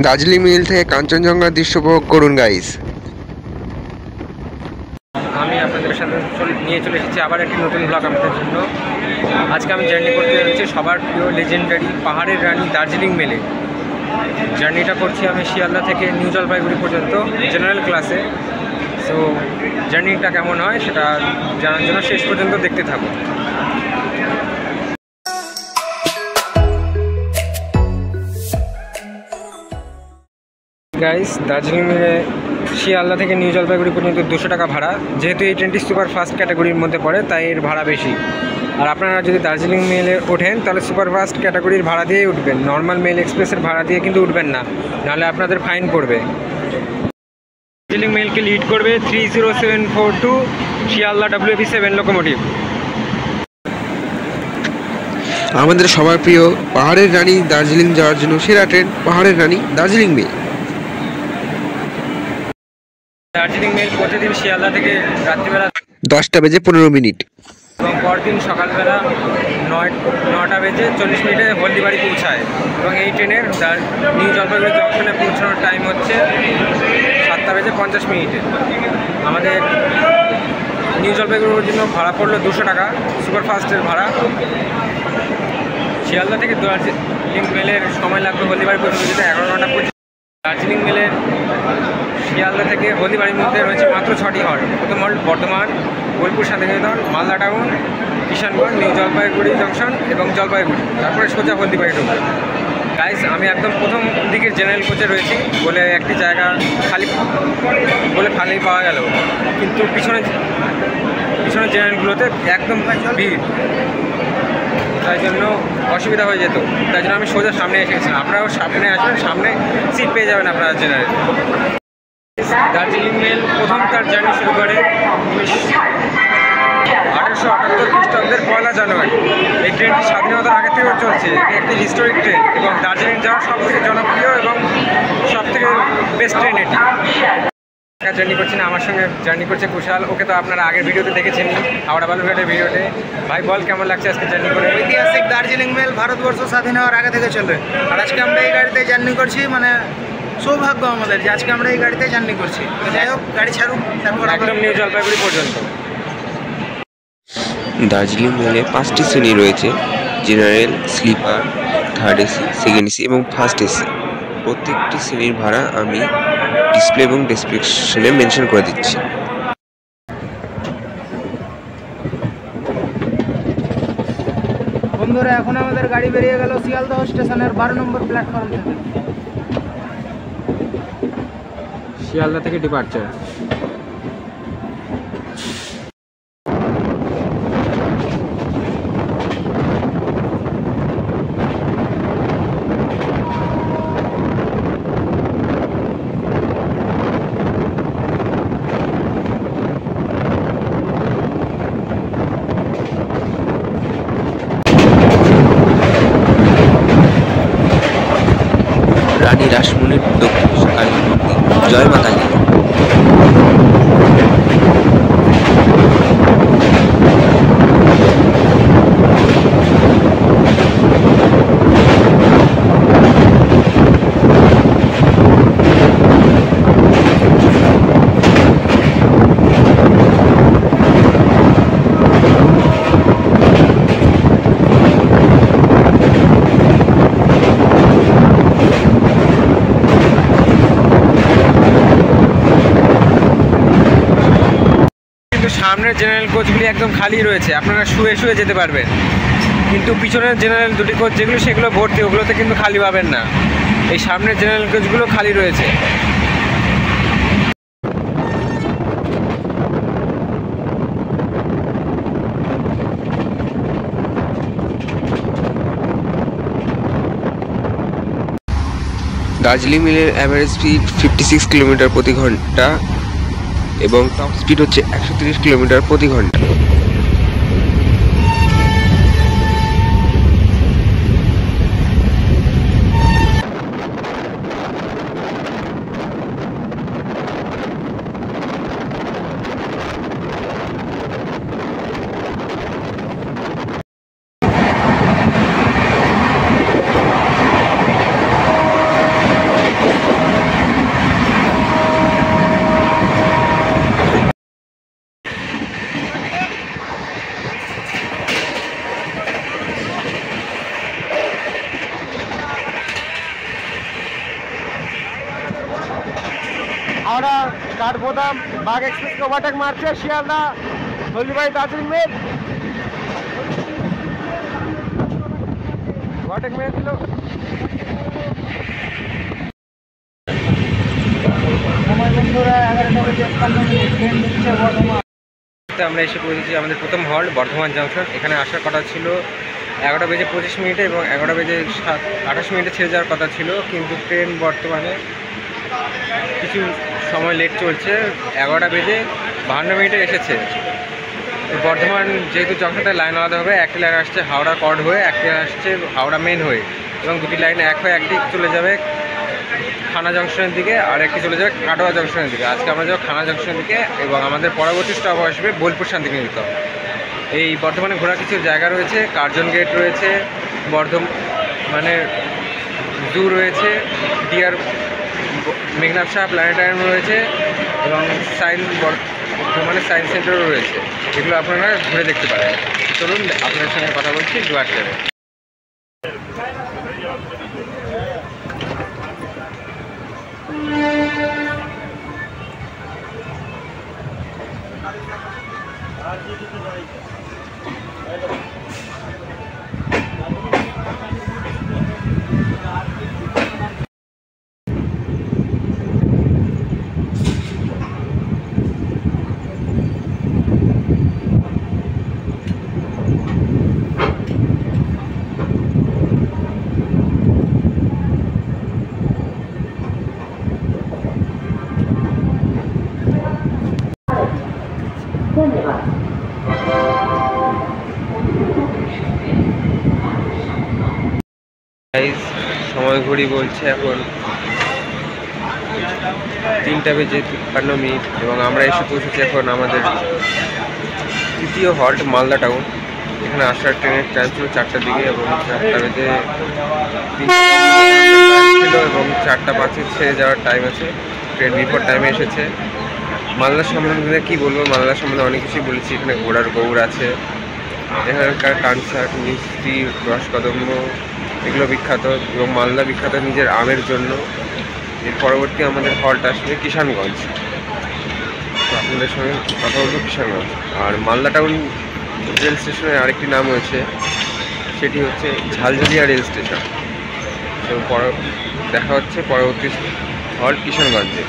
দার্জিলিং মিল থেকে কাঞ্চনজঙ্ঘার দৃশ্য উপভোগ করুন গাইস। আমি আপনাদের সাথে নিয়ে চলে এসেছি আবার একটি নতুন ব্লগ আপনাদের জন্য। আজকে আমি জার্নি করতে যাচ্ছি সবার প্রিয় লেজেন্ডারি পাহাড়ের রানী দার্জিলিং মেলে। জার্নিটা করছি আমি শিয়ালদা থেকে নিউ জলপাইগুড়ি পর্যন্ত জেনারেল ক্লাসে। সো জার্নিটা কেমন হয় সেটা জানার জন্য শেষ পর্যন্ত দেখতে থাকুন। গাইস, দার্জিলিং মেলে শিয়ালদা থেকে নিউ জলপাইগুড়ি পর্যন্ত 200 টাকা ভাড়া। যেহেতু এই ট্রেনটি সুপার ফাস্ট ক্যাটাগরির মধ্যে পড়ে তাই এর ভাড়া বেশি। আর আপনারা যদি দার্জিলিং মেলে ওঠেন তাহলে সুপার ফাস্ট ক্যাটাগরির ভাড়া দিয়েই উঠবেন, নর্মাল মেল এক্সপ্রেসের ভাড়া দিয়ে কিন্তু উঠবেন না, নাহলে আপনাদের ফাইন পড়বে। দার্জিলিং মেলকে লিড করবে 30742 শিয়ালদা WB7 লোকোমোটিভ। আমাদের সবার প্রিয় পাহাড়ের রানী দার্জিলিং যাওয়ার জন্য সেরা ট্রেন পাহাড়ের রানী দার্জিলিং মেল। দার্জিলিং মেল প্রতিদিন শিয়ালদা থেকে রাত্রিবেলা 10:15 এবং পরদিন সকালবেলা 9:40 হলদিবাড়ি পৌঁছায়। এবং এই ট্রেনের নিউ জলপাইগুড়ি জংশনে পৌঁছানোর টাইম হচ্ছে 7:50। আমাদের নিউ জলপাইগুড়ির জন্য ভাড়া পড়লো 200 টাকা সুপারফাস্টের ভাড়া। শিয়ালদা থেকে দার্জিলিং মেলের সময় লাগবে হলদিবাড়ি পর্যন্ত যেতে 11 ঘন্টা। দার্জিলিং মেলের শিয়ালদা থেকে হলদিবাড়ির মধ্যে রয়েছে মাত্র 6টি হল্ট। প্রথম halt Bardhaman, Bolpur, Shantiniketan, Malda town, Kishanganj, new Jalpaiguri junction এবং জলপাইগুড়ি, তারপরে সোজা হলদিবাড়ি ঢুকবে। গাইস, আমি একদম প্রথম দিকের জেনারেল কোচে রয়েছি বলে একটি জায়গা খালি পাওয়া গেল, কিন্তু পিছনে জেনারেলগুলোতে একদম ভিড়, তাই জন্য অসুবিধা হয়ে যেত। তাই জন্য আমি সোজা সামনে এসে গেছিলাম। আপনারাও সামনে আসবেন, সামনে সিট পেয়ে যাবেন আপনারা জেনারেল। দার্জিলিং মেল প্রথম তার জার্নি শুরু করে 1878 খ্রিস্টাব্দের 1 জানুয়ারি। এই ট্রেনটি স্বাধীনতার আগে থেকে চলছে। একটি হিস্টোরিক ট্রেন এবং দার্জিলিং যাওয়ার সবথেকে জনপ্রিয় এবং সবথেকে বেস্ট ট্রেন এটি। জার্নি করছি না, আমার সঙ্গে জার্নি করছে কুশাল। ওকে তো আপনারা আগের ভিডিওতে দেখেছেন, হাওড়া বালুরঘাটের ভিডিওতে। ভাই বল, কেমন লাগছে আজকে জার্নি করে? ঐতিহাসিক দার্জিলিং মেল ভারতবর্ষ স্বাধীন হওয়ার আগে থেকে চলে, আর আজকে আমরা এই গাড়িতে জার্নি করছি। মানে সৌভাগ্য আমাদের যে আজকে আমরা এই গাড়িতে জার্নি করছি। যাই হোক, গাড়ি ছাড়ুক, তারপর একদম নিউ জলপাইগুড়ি পর্যন্ত। দার্জিলিং মেলে 5টি শ্রেণী রয়েছে: general, sleeper, third AC, second AC এবং ফার্স্ট এসি। প্রত্যেকটি শ্রেণীর ভাড়া আমি ডিসপ্লে এবং ডেসক্রিপশনে মেনশন করে দিচ্ছি। বন্ধুরা, এখন আমাদের গাড়ি বেরিয়ে গেল শিয়ালদহ স্টেশনের 12 নম্বর প্ল্যাটফর্ম থেকে। শিয়ালদা থেকে ডিপার্চার। রানী রাসমণির দক্ষিণেশ্বর কালী মন্দির। জয় মা কালী। সামনের জেনারেল কোচগুলি একদম খালি রয়েছে, আপনারা শুয়ে শুয়ে যেতে পারবেন। কিন্তু পিছনের জেনারেল দুটি কোচ যেগুলো সেগুলো ভর্তি, ওগুলোতে কিন্তু খালি পাবেন না। এই সামনের জেনারেল কোচগুলো খালি রয়েছে। দার্জিলিং মেলের অ্যাভারেজ স্পিড 56 কিলোমিটার প্রতি ঘন্টা এবং টপ স্পিড হচ্ছে 130 কিলোমিটার প্রতি ঘন্টা। বাঘ এক্সপ্রেসকে ওভারটেক মারছে শিয়ালদা হলদিবাড়ি দার্জিলিং মেল। ওভারটেক মেরেছিল। আমরা এসে পৌঁছেছি আমাদের প্রথম হল্ট বর্ধমান জাংশন। এখানে আসার কথা ছিল 11:25 এবং 11:28 ছেড়ে যাওয়ার কথা ছিল, কিন্তু ট্রেন বর্তমানে কিছু সময় লেট চলছে। 11:52 এসেছে। বর্ধমান যেহেতু জংশনটা লাইন আলাদা হবে, একটি লাইন আসছে হাওড়া কর্ড হয়ে, একটি আসছে হাওড়া মেন হয়ে, এবং দুটি লাইন এক হয়ে একটি চলে যাবে খানা জংশনের দিকে আর একটি চলে যাবে কাটোয়া জংশনের দিকে। আজকে আমরা যাবো খানা জংশনের দিকে এবং আমাদের পরবর্তী স্টপ আসবে বোলপুর শান্তিনিকেতন। এই বর্ধমানে ঘোরার কিছু জায়গা রয়েছে, কার্জন গেট রয়েছে, বর্ধমানের জু রয়েছে, ডিয়ার মেঘনাথ শাহ প্ল্যানেটারিয়াম রয়েছে এবং বর্ধমানের সায়েন্স সেন্টারও রয়েছে। এগুলো আপনারা ঘুরে দেখতে পারেন। চলুন আপনাদের সঙ্গে কথা বলছি ডুয়ার্ট ট্রেনে। সময় ঘড়ি বলছে এখন 3:53 এবং আমরা এসে পৌঁছেছি এখন আমাদের তৃতীয় হল্ট মালদা টাউন। এখানে আসার ট্রেনের টাইম ছিল 4টার দিকে এবং 4টা ছিল এবং 4:05 ছেড়ে যাওয়ার টাইম আছে। ট্রেন বিফোর টাইমে এসেছে। মালদা সম্বন্ধে কী বলবো, মালদা সম্বন্ধে অনেক কিছুই বলেছি। এখানে ঘোড়ার গৌড় আছে, এখানকার কানসাট, মিষ্টি, রসকদম্ব এগুলো বিখ্যাত এবং মালদা বিখ্যাত নিজের আমের জন্য। এর পরবর্তী আমাদের হল্ট আসবে কিষানগঞ্জ। তো আপনাদের সঙ্গে কথা বলবো কিষানগঞ্জ। আর মালদা টাউন রেল স্টেশনের আরেকটি নাম রয়েছে, সেটি হচ্ছে ঝালঝালিয়া রেল স্টেশন। তো দেখা হচ্ছে পরবর্তী হল্ট কিষানগঞ্জে।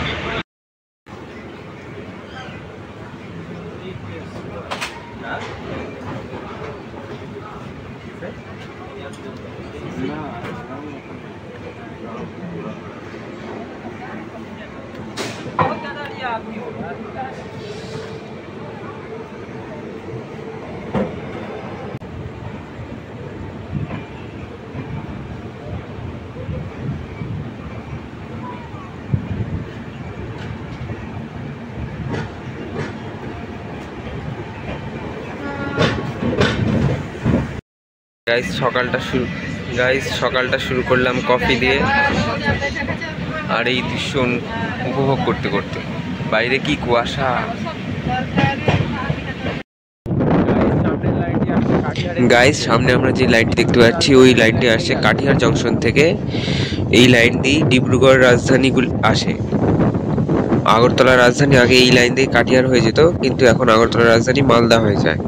সকালটা শুরু করলাম কফি দিয়ে আর এই দৃশ্য উপভোগ করতে করতে। বাইরে কি কুয়াশা। গাইস সামনে আমরা যে লাইনটি দেখতে পাচ্ছি ওই লাইনটি আসছে কাটিহার জংশন থেকে। এই লাইন দিয়ে ডিব্রুগড় রাজধানীগুলো আসে। আগরতলা রাজধানী আগে এই লাইন দিয়ে কাটিহার হয়ে যেত, কিন্তু এখন আগরতলা রাজধানী মালদা হয়ে যায়।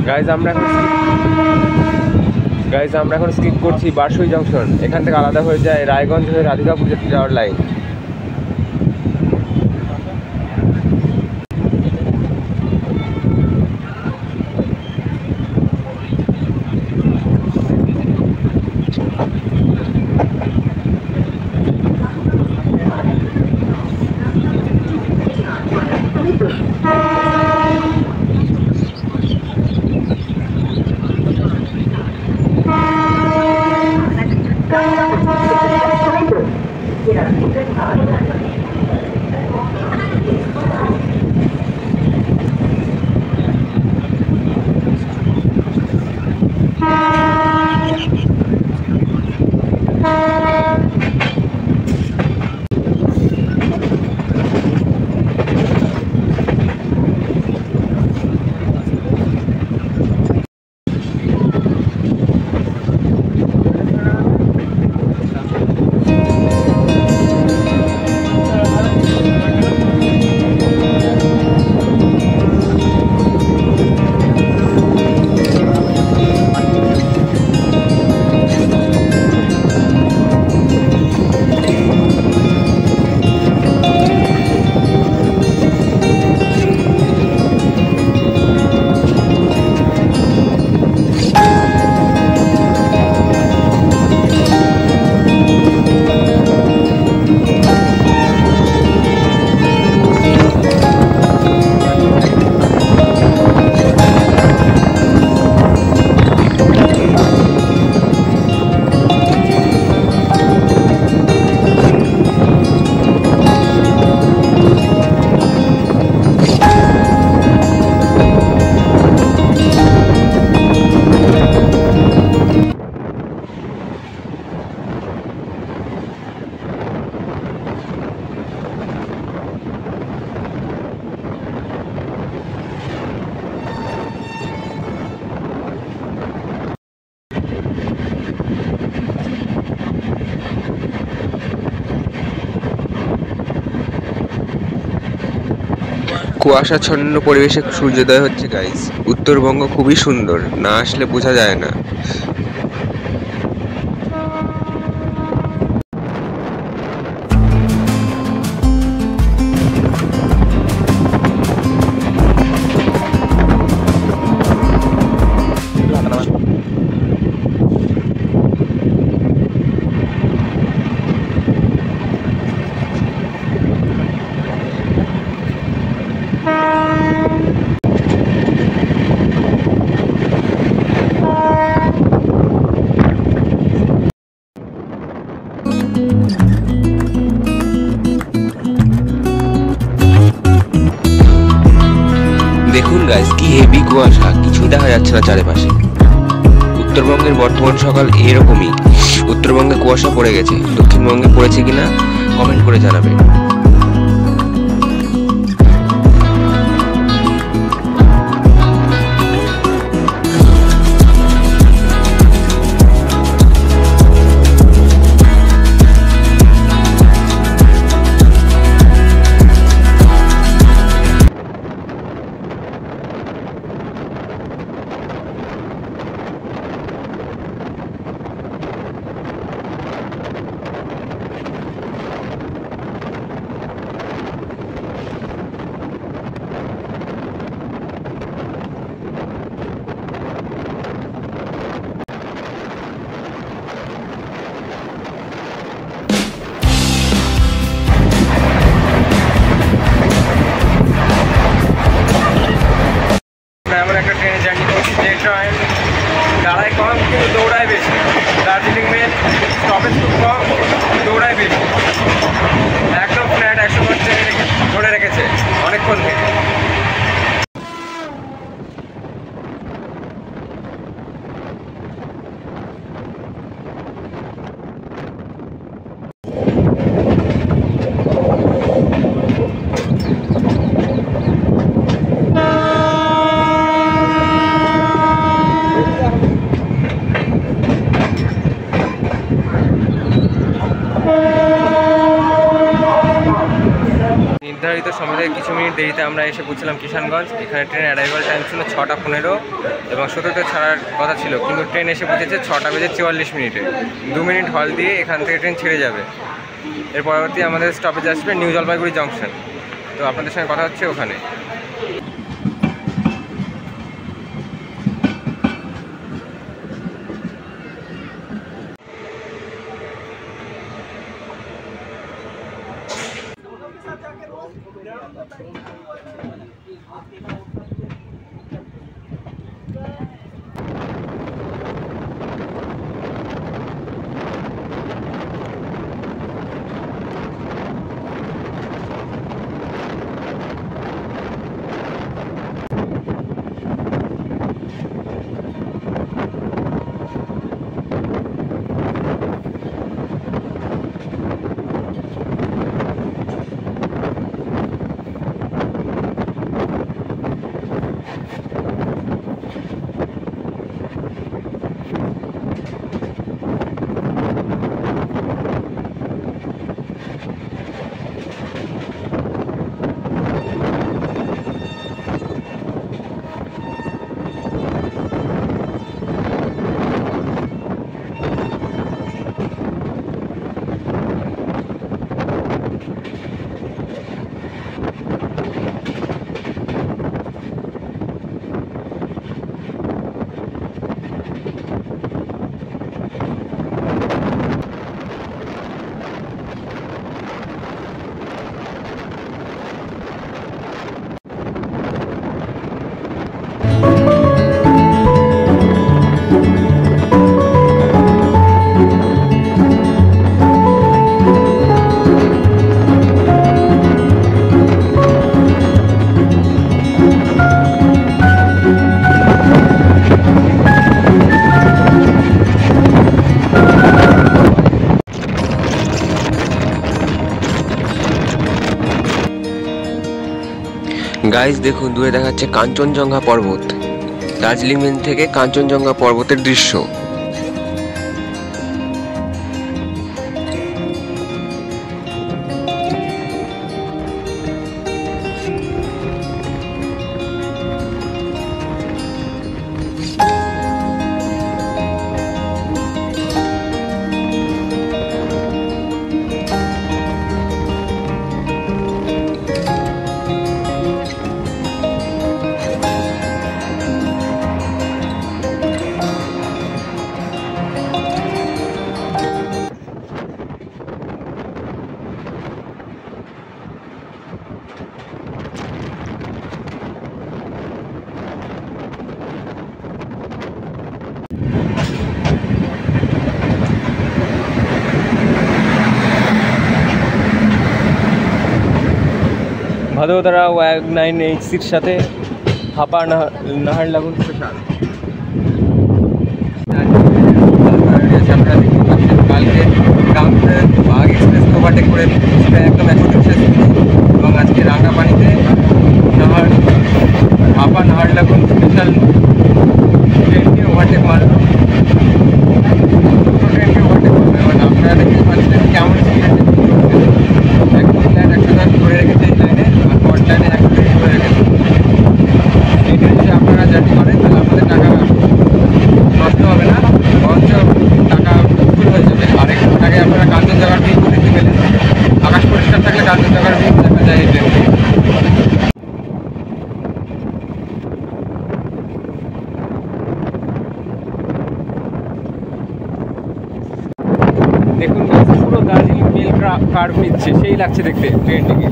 গাইজ আমরা এখন স্কিপ করছি বারসই জংশন। এখান থেকে আলাদা হয়ে যায় রায়গঞ্জ হয়ে রাধিকাপুর যাওয়ার লাইন। কুয়াশাচ্ছন্ন পরিবেশে সূর্যোদয় হচ্ছে গাইস। উত্তরবঙ্গ খুবই সুন্দর, না আসলে বোঝা যায় না। দেখুন গাইস, কি হেভি কুয়াশা, কিছুই দেখা যাচ্ছে না চারিপাশে। উত্তরবঙ্গের বর্তমান সকাল এরকমই। উত্তরবঙ্গে কুয়াশা পড়ে গেছে, দক্ষিণবঙ্গে পড়েছে কিনা কমেন্ট করে জানাবেন। আমরা একটা ট্রেনে জার্নি করছি, যে ট্রেন দাঁড়ায় কম কিন্তু দৌড়ায় বেশি। দার্জিলিং মেল স্টপেজ খুব কম, দৌড়ায় বেশি। একদম ফ্ল্যাট 100% ধরে রেখেছে অনেকক্ষণ থেকে। নির্ধারিত সময় থেকে কিছু মিনিট দেরিতে আমরা এসে পৌঁছলাম কিষানগঞ্জ। এখানে ট্রেন অ্যারাইভাল টাইম ছিল 6:15 এবং 17তে ছাড়ার কথা ছিল, কিন্তু ট্রেন এসে পৌঁছেছে 6:44। 2 মিনিট হল দিয়ে এখান থেকে ট্রেন ছেড়ে যাবে। এর পরবর্তী আমাদের স্টপেজ আসবে নিউ জলপাইগুড়ি জংশন। তো আপনাদের সঙ্গে কথা হচ্ছে ওখানে। গাইজ দেখুন, দূরে দেখাচ্ছে কাঞ্চনজঙ্ঘা পর্বত। দার্জিলিং মেন থেকে কাঞ্চনজঙ্ঘা পর্বতের দৃশ্য। ভাদোদরা ওয়াগ986-র সাথে হাপা নাহারলাগুন স্টেশন। আপনারা দেখতে পাচ্ছেন কালকে কাউন্টারে বাঘ এক্সপ্রেস ওভারটেক করে সেটা একদম 130 এবং আজকে রাঙ্গাপানিতে হাপা নাহারলাগুন স্পেশাল ট্রেনকে ওভারটেক মারল। ট্রেনকে ওভারটেক করবে এবং আপনারা দেখতে পাচ্ছেন কেমন স্পিড করে রেখেছে এই লাইনে, আর পর লাইনে 130 করে রেখেছে। এইটা যদি আপনারা জার্নি করেন তাহলে আপনাদের টাকা নষ্ট হবে না, বরঞ্চ টাকা ফুল হয়ে যাবে। আর একটু আগে আপনারা কাঞ্চনজঙ্ঘার ভিউ দেখতে পেলেন। আকাশ পরিষ্কার থাকলে কাঞ্চনজঙ্ঘার ভিউ দেখা যায় এই ট্রেন। দেখুন পুরো দার্জিলিং মেল কার্ভ নিচ্ছে, সেই লাগছে দেখতে ট্রেনটিকে।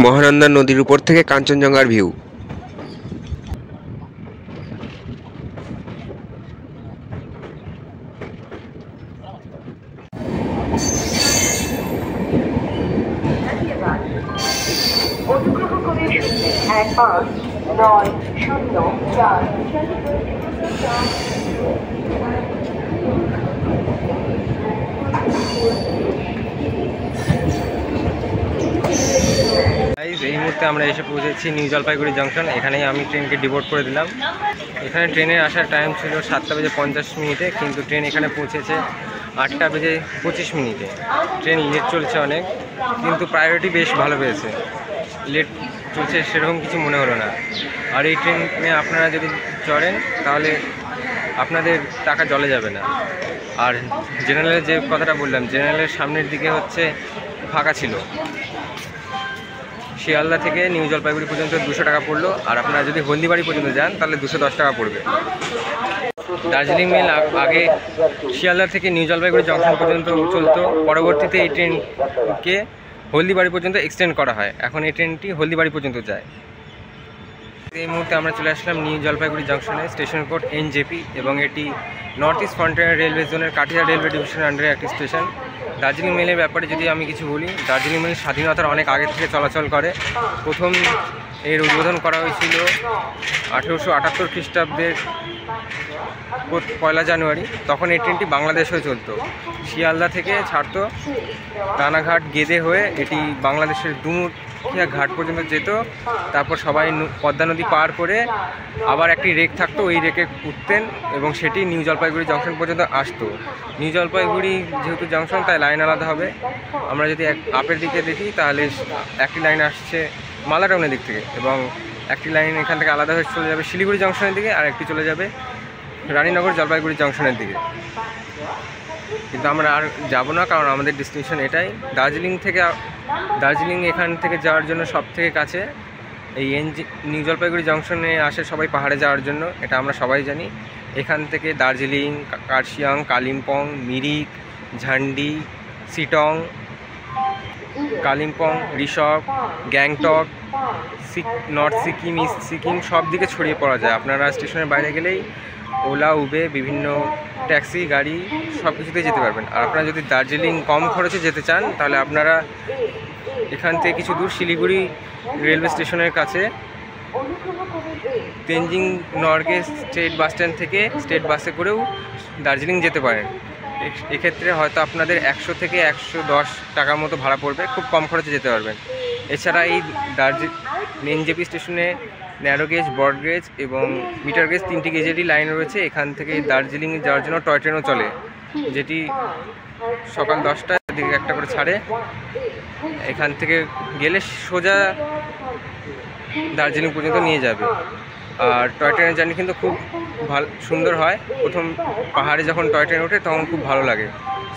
মহানন্দা নদীর উপর থেকে কাঞ্চনজঙ্ঘার ভিউ। অনুগ্রহ করে 15-9-0-4 এই মুহূর্তে আমরা এসে পৌঁছেছি নিউ জলপাইগুড়ি জংশন। এখানেই আমি ট্রেনকে ডিবোর্ড করে দিলাম। এখানে ট্রেনের আসার টাইম ছিল 7:50 কিন্তু ট্রেন এখানে পৌঁছেছে 8:25 ট্রেন লেট চলছে অনেক, কিন্তু প্রায়োরিটি বেশ ভালো পেয়েছে। লেট চলছে সেরকম কিছু মনে হলো না। আর এই ট্রেনে আপনারা যদি চড়েন তাহলে আপনাদের টাকা জলে যাবে না। আর জেনারেলের যে কথাটা বললাম, জেনারেলের সামনের দিকে হচ্ছে ফাঁকা ছিল। শিয়ালদা থেকে নিউ জলপাইগুড়ি পর্যন্ত 200 টাকা পড়লো, আর আপনারা যদি হলদিবাড়ি পর্যন্ত যান তাহলে 210 টাকা পড়বে। দার্জিলিং মেল আগে শিয়ালদা থেকে নিউ জলপাইগুড়ি জংশন পর্যন্ত চলতো, পরবর্তীতে এই ট্রেনকে হলদিবাড়ি পর্যন্ত এক্সটেন্ড করা হয়। এখন এই ট্রেনটি হলদিবাড়ি পর্যন্ত যায়। এই মুহূর্তে আমরা চলে আসলাম নিউ জলপাইগুড়ি জংশনে। স্টেশন কোড NJP এবং এটি নর্থ ইস্ট ফ্রন্টিয়ার রেলওয়ে জোনের কাটিয়া রেলওয়ে ডিভিশনের আন্ডারে একটি স্টেশন। দার্জিলিং মেলের ব্যাপারে যদি আমি কিছু বলি, দার্জিলিং মেল স্বাধীনতার অনেক আগে থেকে চলাচল করে। প্রথম এর উদ্বোধন করা হয়েছিল 1878 খ্রিস্টাব্দের 1 জানুয়ারি। তখন এই ট্রেনটি বাংলাদেশ হয়ে চলতো। শিয়ালদা থেকে ছাড়তো, রানাঘাট গেদে হয়ে এটি বাংলাদেশের দুমুখিয়া ঘাট পর্যন্ত যেত। তারপর সবাই পদ্মা নদী পার করে আবার একটি রেক থাকতো, ওই রেকে উঠতেন এবং সেটি নিউ জলপাইগুড়ি জংশন পর্যন্ত আসতো। নিউ জলপাইগুড়ি যেহেতু জংশন, তাই লাইন আলাদা হবে। আমরা যদি আপের দিকে দেখি তাহলে একটি লাইন আসছে মালদা টাউনের দিক থেকে, এবং একটি লাইন এখান থেকে আলাদা হয়ে চলে যাবে শিলিগুড়ি জংশনের দিকে, আর একটি চলে যাবে রানীনগর জলপাইগুড়ি জংশনের দিকে। কিন্তু আমরা আর যাব না, কারণ আমাদের ডেস্টিনেশন এটাই। দার্জিলিং এখান থেকে যাওয়ার জন্য সব থেকে কাছে। এই নিউ জলপাইগুড়ি জংশনে আসে সবাই পাহাড়ে যাওয়ার জন্য, এটা আমরা সবাই জানি। এখান থেকে দার্জিলিং, কার্শিয়াং, কালিম্পং, মিরিক, ঝান্ডি, সিটং, কালিম্পং, ঋষভ, গ্যাংটক, নর্থ সিকিম, ইস্ট সিকিম সব দিকে ছড়িয়ে পড়া যায়। আপনারা স্টেশনের বাইরে গেলেই ওলা, উবে, বিভিন্ন ট্যাক্সি গাড়ি সব কিছুতেই যেতে পারবেন। আর আপনারা যদি দার্জিলিং কম খরচে যেতে চান তাহলে আপনারা এখান থেকে কিছু দূর শিলিগুড়ি রেলওয়ে স্টেশনের কাছে Tenzing Norgay state bus stand থেকে স্টেট বাসে করেও দার্জিলিং যেতে পারেন। এক্ষেত্রে হয়তো আপনাদের 100 থেকে 110 টাকার মতো ভাড়া পড়বে, খুব কম খরচে যেতে পারবেন। এছাড়া এই NJP স্টেশনে ন্যারো গেজ, ব্রড গেজ এবং মিটার গেজ 3টি গেজেরই লাইন রয়েছে। এখান থেকে দার্জিলিং যাওয়ার জন্য টয় ট্রেনও চলে, যেটি সকাল 10টার দিকে একটা করে ছাড়ে। এখান থেকে গেলে সোজা দার্জিলিং পর্যন্ত নিয়ে যাবে। আর টয় ট্রেনের জার্নি কিন্তু খুব সুন্দর হয়। প্রথম পাহাড়ে যখন টয় ট্রেন ওঠে তখন খুব ভালো লাগে।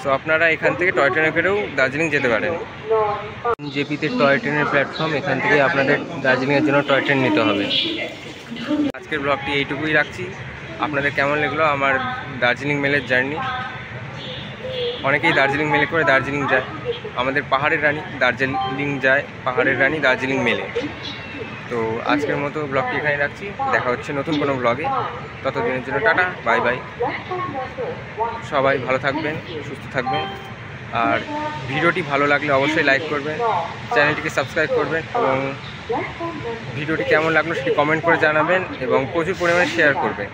সো আপনারা এখান থেকে টয় ট্রেনে করেও দার্জিলিং যেতে পারেন। NJPতে টয় ট্রেনের প্ল্যাটফর্ম, এখান থেকে আপনাদের দার্জিলিংয়ের জন্য টয় ট্রেন নিতে হবে। আজকের ব্লগটি এইটুকুই রাখছি। আপনাদের কেমন লাগলো আমার দার্জিলিং মেলের জার্নি? অনেকেই দার্জিলিং মেলে করে দার্জিলিং যায়। আমাদের পাহাড়ের রানী দার্জিলিং যায়, পাহাড়ের রানী দার্জিলিং মেলে। তো আজকের মতো ব্লগটি এখানে রাখছি। দেখা হচ্ছে নতুন কোনো ব্লগে। ততদিনের জন্য টাটা, বাই বাই। সবাই ভালো থাকবেন, সুস্থ থাকবেন। আর ভিডিওটি ভালো লাগলে অবশ্যই লাইক করবেন, চ্যানেলটিকে সাবস্ক্রাইব করবেন এবং ভিডিওটি কেমন লাগলো সেটি কমেন্ট করে জানাবেন এবং প্রচুর পরিমাণে শেয়ার করবেন।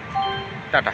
টাটা।